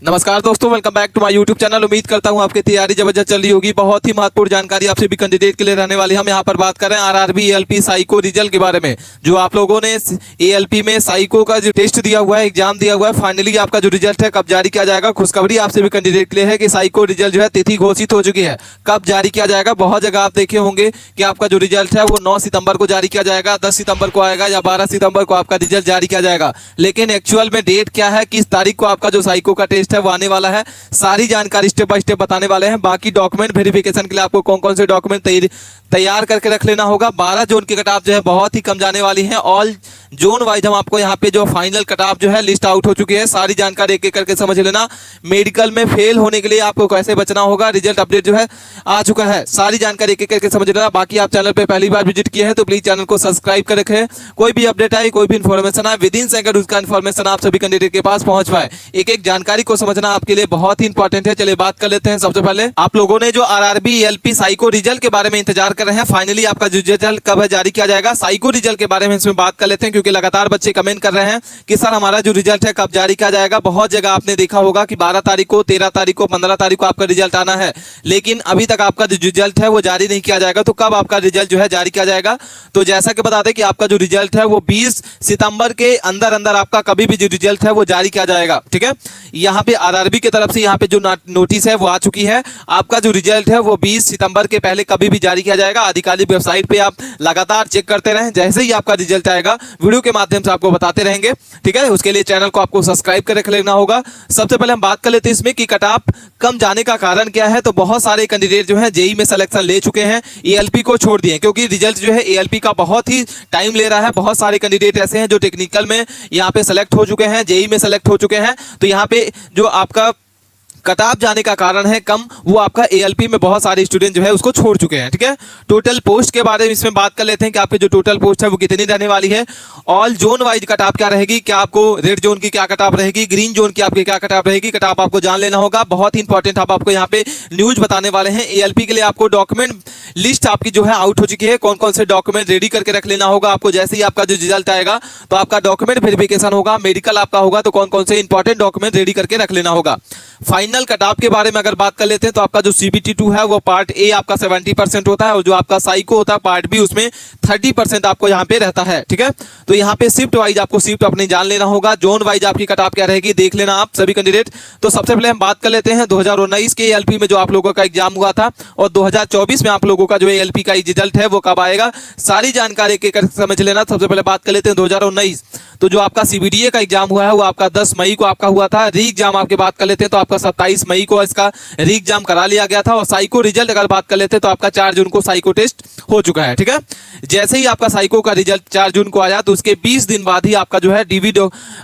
नमस्कार दोस्तों, welcome back to my YouTube channel. उम्मीद करता हूं आपकी तैयारी जबरदस्त चल रही होगी। बहुत ही महत्वपूर्ण जानकारी आपसे भी कैंडिडेट के लिए रहने वाली है। हम यहां पर बात कर रहे हैं आरआरबी एएलपी साइको रिजल्ट के बारे में। जो आप लोगों ने एएलपी में साइको का जो टेस्ट दिया हुआ है, एग्जाम दिया हुआ है, फाइनली आपका जो रिजल्ट है कब जारी किया जाएगा। खुशखबरी आपसे भी कैंडिडेट के लिए है कि साइको रिजल्ट जो है तिथि घोषित हो चुकी है। कब जारी किया जाएगा, बहुत जगह आप देखे होंगे कि आपका जो रिजल्ट है वो 9 सितंबर को जारी किया जाएगा, 10 सितंबर को आएगा या 12 सितंबर को आपका रिजल्ट जारी किया जाएगा। लेकिन एक्चुअल में डेट क्या है, किस तारीख को आपका जो साइको का टेस्ट है वो आने वाला है, सारी जानकारी स्टेप बाय स्टेप बताने वाले हैं। बाकी डॉक्यूमेंट वेरिफिकेशन के लिए आपको कौन कौन से डॉक्यूमेंट तैयार करके रख लेना होगा। 12 जोन की कट ऑफ जो है बहुत ही कम जाने वाली है। ऑल जोन वाइज हम आपको यहाँ पे जो फाइनल कट ऑफ जो है लिस्ट आउट हो चुकी है। सारी जानकारी एक एक करके समझ लेना। मेडिकल में फेल होने के लिए आपको कैसे बचना होगा, रिजल्ट अपडेट जो है आ चुका है। सारी जानकारी एक एक करके समझ लेना। बाकी आप चैनल पे पहली बार विजिट किए हैं तो प्लीज चैनल को सब्सक्राइब कर रखें। कोई भी अपडेट आए, कोई भी इन्फॉर्मेशन आए, विद इन सेकंड उसका इन्फॉर्मेशन आप सभी कैंडिडेट के पास पहुंच पाए। एक एक जानकारी को समझना आपके लिए बहुत ही इंपॉर्टेंट है। चलिए बात कर लेते हैं। सबसे पहले आप लोगों ने जो आरआरबी एएलपी साइको रिजल्ट के बारे में इंतजार कर रहे हैं, फाइनली आपका जो रिजल्ट कब है जारी किया जाएगा। साइको रिजल्ट के बारे में इसमें बात कर लेते हैं, क्योंकि लगातार बच्चे कमेंट कर रहे हैं कि सर हमारा जो रिजल्ट है कब जारी किया जाएगा। बहुत जगह आपने देखा होगा कि 12 तारीख को, 13 तारीख को, 15 तारीख को आपका रिजल्ट आना है, लेकिन अभी तक आपका जो रिजल्ट है वो जारी नहीं किया जाएगा। तो कब आपका रिजल्ट जो है जारी किया जाएगा, तो जैसा कि बता दें कि आपका जो रिजल्ट है वो 20 सितंबर के अंदर अंदर आपका कभी भी जो रिजल्ट है वो जारी किया जाएगा। ठीक है, यहाँ पे आरआरबी की तरफ से यहाँ पे जो नोटिस है वो आ चुकी है। आपका जो रिजल्ट है वो 20 सितंबर के पहले कभी भी जारी किया जाएगा। आधिकारिक वेबसाइट पे आप लगातार चेक करते रहें, जैसे ही आपका रिजल्ट आएगा वीडियो के माध्यम से आपको बताते रहेंगे। ठीक है, उसके लिए चैनल को आपको सब्सक्राइब कर रख लेना होगा। सबसे पहले हम बात कर लेते हैं इसमें कि कट ऑफ कम जाने का कारण क्या है। तो बहुत सारे कैंडिडेट जो है जेई में सिलेक्शन ले चुके हैं, एएलपी को छोड़ दिए, क्योंकि रिजल्ट जो है एएलपी का बहुत ही टाइम ले रहा है। बहुत सारे कैंडिडेट ऐसे हैं जो टेक्निकल में यहाँ पे सेलेक्ट हो चुके हैं, जेई में सेलेक्ट हो चुके हैं। तो यहाँ पे जो आपका कट ऑफ जाने का कारण है कम, वो आपका एएलपी में बहुत सारे स्टूडेंट जो है उसको छोड़ चुके हैं। ठीक है, टोटल पोस्ट के बारे में इसमें बात कर लेते हैं कि आपकी जो टोटल पोस्ट है वो कितनी रहने वाली है। All zone wise cut off क्या रहेगी, क्या आपको रेड जोन की क्या कट ऑफ रहेगी, ग्रीन जोन की आपकी क्या कट ऑफ रहेगी, कट ऑफ आपको जान लेना होगा। बहुत ही इंपॉर्टेंट आप आपको यहाँ पे न्यूज बताने वाले हैं। एएलपी के लिए आपको डॉक्यूमेंट लिस्ट आपकी जो है आउट हो चुकी है। कौन कौन से डॉक्यूमेंट रेडी करके रख लेना होगा आपको। जैसे ही आपका जो रिजल्ट आएगा तो आपका डॉक्यूमेंट वेरिफिकेशन होगा, मेडिकल आपका होगा, तो कौन कौन से इंपॉर्टेंट डॉक्यूमेंट रेडी करके रख लेना होगा। फाइनल कट ऑफ के बारे में अगर बात कर लेते हैं तो आपका जो CBT2 है वो पार्ट ए आपका 70% होता है, और जो आपका साइको होता है पार्ट बी उसमें 30% आपको यहाँ पे रहता है। ठीक है, तो यहाँ पे शिफ्ट वाइज आपको शिफ्ट अपने जान लेना होगा। जोन वाइज आपकी कट ऑफ क्या रहेगी देख लेना आप सभी कैंडिडेट। तो सबसे पहले हम बात कर लेते हैं 2019 के एएलपी में जो आप लोगों का एग्जाम हुआ था, और 2024 में आप लोगों का जो एएलपी का रिजल्ट है वो कब आएगा, सारी जानकारी के समझ लेना। सबसे पहले बात कर लेते हैं 2019। तो जो आपका CBDA का एग्जाम हुआ है वो आपका 10 मई को आपका हुआ था। री एग्जाम आपकी बात कर लेते हैं तो आपका 27 मई को इसका री एग्जाम करा लिया गया था। और साइको रिजल्ट अगर बात कर लेते हैं तो आपका 4 जून को साइको टेस्ट हो चुका है। ठीक है, जैसे ही आपका साइको का रिजल्ट 4 जून को आया तो उसके 20 दिन बाद ही आपका जो है डीवी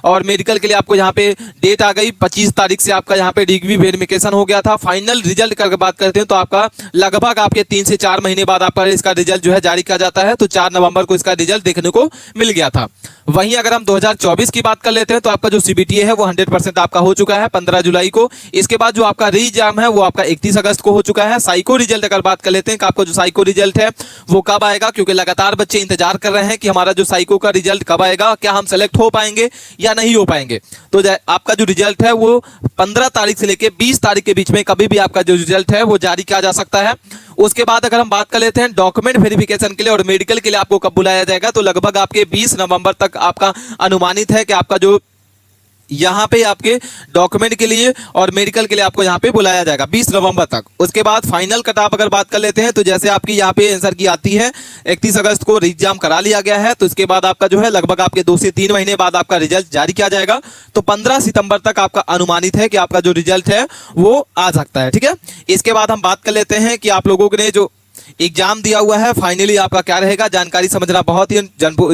और मेडिकल के लिए आपको यहाँ पे डेट आ गई। 25 तारीख से आपका यहाँ पे डिग्री वेरिफिकेशन हो गया था। फाइनल रिजल्ट करके बात करते हैं तो आपका लगभग आपके 3 से 4 महीने बाद आपका इसका रिजल्ट जो है जारी किया जाता है। तो 4 नवंबर को इसका रिजल्ट देखने को मिल गया था। वहीं अगर हम 2024 की बात कर लेते हैं तो आपका जो CBTA है वो 100% आपका हो चुका है 15 जुलाई को। इसके बाद जो आपका री एग्जाम है वो आपका 31 अगस्त को हो चुका है। साइको रिजल्ट अगर बात कर लेते हैं कि आपका जो साइको रिजल्ट है वो कब आएगा, क्योंकि लगातार बच्चे इंतजार कर रहे हैं कि हमारा जो साइको का रिजल्ट कब आएगा, क्या हम सेलेक्ट हो पाएंगे या नहीं हो पाएंगे। तो आपका जो रिजल्ट है वो 15 तारीख से लेकर 20 तारीख के बीच में कभी भी आपका जो रिजल्ट है वो जारी किया जा सकता है। उसके बाद अगर हम बात कर लेते हैं डॉक्यूमेंट वेरिफिकेशन के लिए और मेडिकल के लिए आपको कब बुलाया जाएगा, तो लगभग आपके 20 नवंबर तक आपका अनुमानित है कि आपका जो यहाँ पे आपके डॉक्यूमेंट के लिए और मेडिकल के लिए आपको यहाँ पे बुलाया जाएगा 20 नवंबर तक। उसके बाद फाइनल कट ऑफ अगर बात कर लेते हैं तो जैसे आपकी यहाँ पे आंसर की आती है 31 अगस्त को एग्जाम करा लिया गया है। तो इसके बाद आपका जो है लगभग आपके 2 से 3 महीने बाद आपका रिजल्ट जारी किया जाएगा। तो 15 सितंबर तक आपका अनुमानित है कि आपका जो रिजल्ट है वो आ सकता है। ठीक है, इसके बाद हम बात कर लेते हैं कि आप लोगों ने जो एग्जाम दिया हुआ है फाइनली आपका क्या रहेगा, जानकारी समझना बहुत ही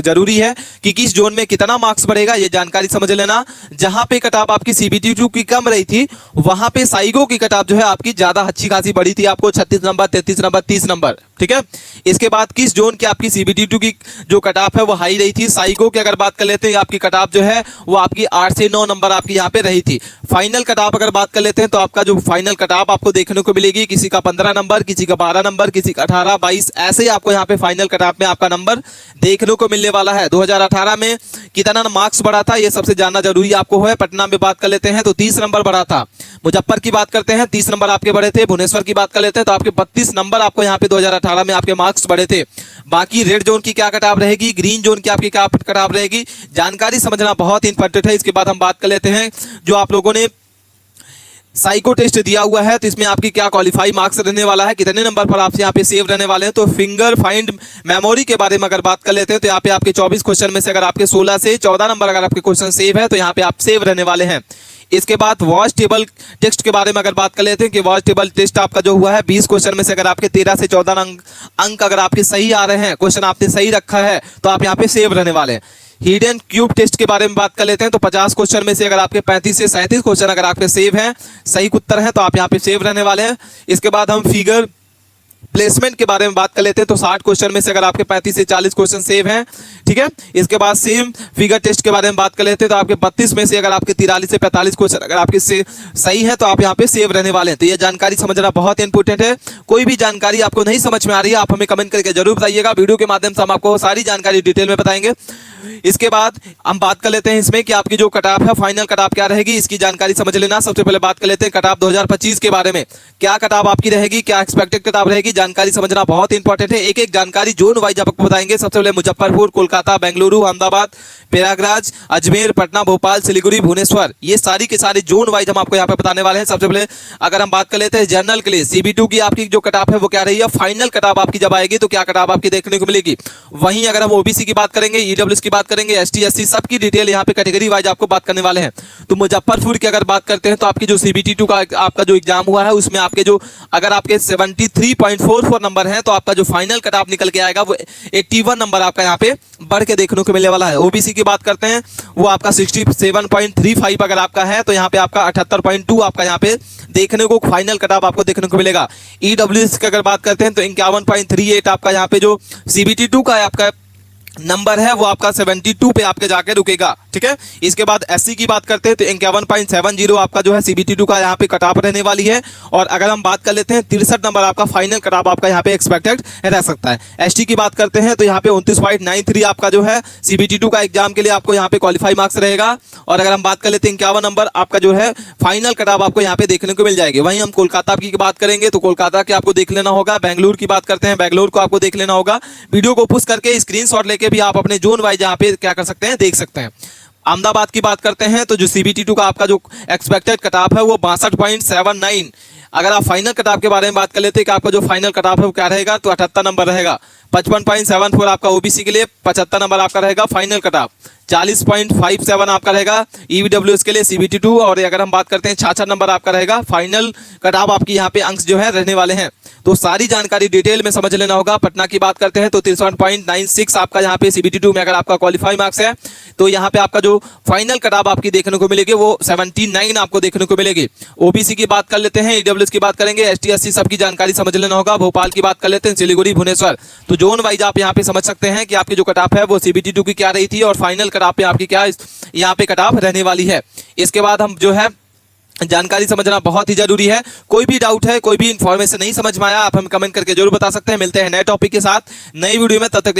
जरूरी है कि किस जोन में कितना मार्क्स बढ़ेगा, ये जानकारी समझ लेना। जहां पे कट ऑफ आपकी CBT2 की कम रही थी वहां पे साइको की कट ऑफ जो है आपकी ज्यादा अच्छी खासी बढ़ी थी, आपको 36 नंबर, 33 नंबर, 30 नंबर। ठीक है। इसके बाद किस जोन की आपकी CBT2 की जो कट ऑफ है वो हाई रही थी? साइको की अगर बात कर लेते हैं, आपकी कट ऑफ जो है वो आपकी 8 से 9 नंबर आपकी यहाँ पे रही थी। फाइनल कट ऑफ अगर बात कर लेते हैं तो आपका जो फाइनल कट ऑफ आपको देखने को मिलेगी, किसी का 15 नंबर, किसी का 12 नंबर, किसी का 18, 22, ऐसे ही आपको यहाँ पे फाइनल कट ऑफ में आपका नंबर देखने को मिलने वाला है। 2018 में कितना मार्क्स बढ़ा था ये सबसे जानना जरूरी आपको है। पटना में बात कर लेते हैं तो 30 नंबर बढ़ा था। मुजफ्फर की बात करते हैं 30 नंबर आपके बढ़े थे। भुवनेश्वर की बात कर लेते हैं तो आपके 32 नंबर आपको यहाँ पे 2018 में आपके मार्क्स बढ़े थे। बाकी रेड जोन की क्या कट ऑफ रहेगी, ग्रीन जोन की आपकी क्या कट ऑफ रहेगी, जानकारी समझना बहुत इंपॉर्टेंट है। इसके बाद हम बात कर लेते हैं जो आप लोगों ने साइको टेस्ट दिया हुआ है तो इसमें आपकी क्या क्वालिफाई मार्क्स रहने वाला है, कितने नंबर पर आपसे यहाँ पे सेव रहने वाले हैं। तो फिंगर फाइंड मेमोरी के बारे में अगर बात कर लेते हैं तो यहाँ पे आपके 24 क्वेश्चन में से अगर आपके 16 से 14 नंबर अगर आपके क्वेश्चन सेव है तो यहाँ पे आप सेव रहने वाले हैं। इसके बाद वॉच टेबल टेस्ट के बारे में अगर बात कर लेते हैं कि वॉच टेबल टेस्ट आपका जो हुआ है 20 क्वेश्चन में से अगर आपके 13 से 14 अंक अगर आपके सही आ रहे हैं, क्वेश्चन आपने सही रखा है तो आप यहाँ पे सेव रहने वाले हैं। हिडन क्यूब टेस्ट के बारे में बात कर लेते हैं तो 50 क्वेश्चन में से अगर आपके 35 से 37 क्वेश्चन अगर आपके सेव हैं, सही उत्तर है तो आप यहाँ पे सेव रहने वाले हैं। इसके बाद हम फिगर प्लेसमेंट के बारे में बात कर लेते हैं तो 60 क्वेश्चन में से अगर आपके 35 से 40 क्वेश्चन सेव हैं, ठीक है। इसके बाद सेम फिगर टेस्ट के बारे में बात कर लेते हैं तो आपके 32 में से अगर आपके 43 से 45 क्वेश्चन अगर आपके सही है तो आप यहाँ पे सेव रहने वाले हैं। तो ये जानकारी समझना बहुत इंपॉर्टेंट है। कोई भी जानकारी आपको नहीं समझ में आ रही है आप हमें कमेंट करके जरूर बताइएगा, वीडियो के माध्यम से हम आपको सारी जानकारी डिटेल में बताएंगे। इसके बाद हम बात कर लेते हैं इसमें कि आपकी जो कट ऑफ है फाइनल कट ऑफ क्या रहेगी, इसकी जानकारी समझ लेना। सबसे पहले बात कर लेते हैं कट ऑफ 2025 के बारे में, क्या कट ऑफ आपकी रहेगी, क्या एक्सपेक्टेड कट ऑफ रहेगी, जानकारी समझना बहुत इंपॉर्टेंट है। एक एक जानकारी जोन वाइज आपको बताएंगे। सबसे पहले मुजफ्फरपुर, कोलकाता, बेंगलुरु, अहमदाबाद, प्रयागराज, अजमेर, पटना, भोपाल, सिलीगुड़ी, भुवनेश्वर, ये सारी के सारे जोन वाइज हम आपको यहाँ पे बताने वाले हैं। सबसे पहले अगर हम बात कर लेते हैं जनरल के लिए CB2 की आपकी जो कट ऑफ है वो क्या रही है, फाइनल कट ऑफ आपकी जब आएगी तो क्या कट ऑफ आपकी देखने को मिलेगी। वहीं अगर हम OBC की बात करेंगे, EWS की बात करेंगे, ST SC सबकी डिटेल यहाँ पे कैटेगरी वाइज आपको बात करने वाले हैं। तो मुजफ्फरपुर की अगर बात करते हैं तो आपकी जो CBT2 का आपका जो एग्जाम हुआ है उसमें आपके जो अगर आपके 73.44 नंबर है तो आपका जो फाइनल कट ऑफ निकल के आएगा वो 81 नंबर आपका यहाँ पे बढ़ के देखने को मिलने वाला है। OBC की बात करते हैं वो आपका 67.35 अगर आपका है तो यहाँ पे आपका 78.2 आपका यहाँ पे देखने को फाइनल कट ऑफ आपको देखने को मिलेगा। EWS की अगर बात करते हैं तो 51.38 आपका यहाँ पे जो CBT2 का आपका नंबर है वो आपका 72 पे आपके जाके रुकेगा, ठीक है। इसके बाद SC की बात करते हैं तो 51.70 आपका जो है CBT2 का यहाँ पे कट ऑफ रहने वाली है। और अगर हम बात कर लेते हैं 63 नंबर आपका फाइनल कट ऑफ आपका यहाँ पे एक्सपेक्टेड रह सकता है। ST की बात करते हैं तो यहाँ पे 29.93 आपका जो है CBT2 का एग्जाम के लिए आपको यहाँ पे क्वालिफाई मार्क्स रहेगा। और अगर हम बात कर लेते हैं 51 नंबर आपका जो है फाइनल कट ऑफ आपको यहाँ पे देखने को मिल जाएगी। वहीं हम कोलकाता की बात करेंगे तो कोलकाता की आपको देख लेना होगा। बेंगलुरु की बात करते हैं, बेंगलुरु को आपको देख लेना होगा। वीडियो को पुश करके स्क्रीनशॉट लेके भी आप अपने जोन वाइज यहाँ पे क्या कर सकते हैं, देख सकते हैं। अहमदाबाद की बात करते हैं तो जो CBT2 का आपका जो एक्सपेक्टेड कट ऑफ है वो 62.79। अगर आप फाइनल कट ऑफ के बारे में बात कर लेते हैं कि आपका जो फाइनल कट ऑफ है वो क्या रहेगा तो 78 नंबर रहेगा। 55.74 आपका OBC के लिए, 75 नंबर आपका रहेगा फाइनल कट ऑफ। 40.57 आपका रहेगा EWS के लिए CBT2। और अगर हम बात करते हैं 66 नंबर आपका रहेगा फाइनल कट ऑफ आपकी यहाँ पे अंक जो है रहने वाले हैं। तो सारी जानकारी डिटेल में समझ लेना होगा। पटना की बात करते हैं तो 63.96 आपका यहाँ पे CBT2 में अगर आपका क्वालिफाई मार्क्स है तो यहाँ पे आपका जो फाइनल कट ऑफ आपकी देखने को मिलेगी वो 79 आपको देखने को मिलेगी। OBC की बात कर लेते हैं, EWS की बात करेंगे, ST SC सबकी जानकारी समझ लेना होगा। भोपाल की बात कर लेते हैं, सिलीगुड़ी, भुवनेश्वर। तो जोन वाइज आप यहाँ पे समझ सकते हैं कि आपकी जो कट ऑफ है वो CBT2 की क्या रही थी और फाइनल कट ऑफ पे आपकी क्या यहाँ पे कट ऑफ रहने वाली है। इसके बाद हम जो है जानकारी समझना बहुत ही जरूरी है। कोई भी डाउट है, कोई भी इंफॉर्मेशन नहीं समझ में आया आप हमें कमेंट करके जरूर बता सकते हैं। मिलते हैं नए टॉपिक के साथ नई वीडियो में, तब तक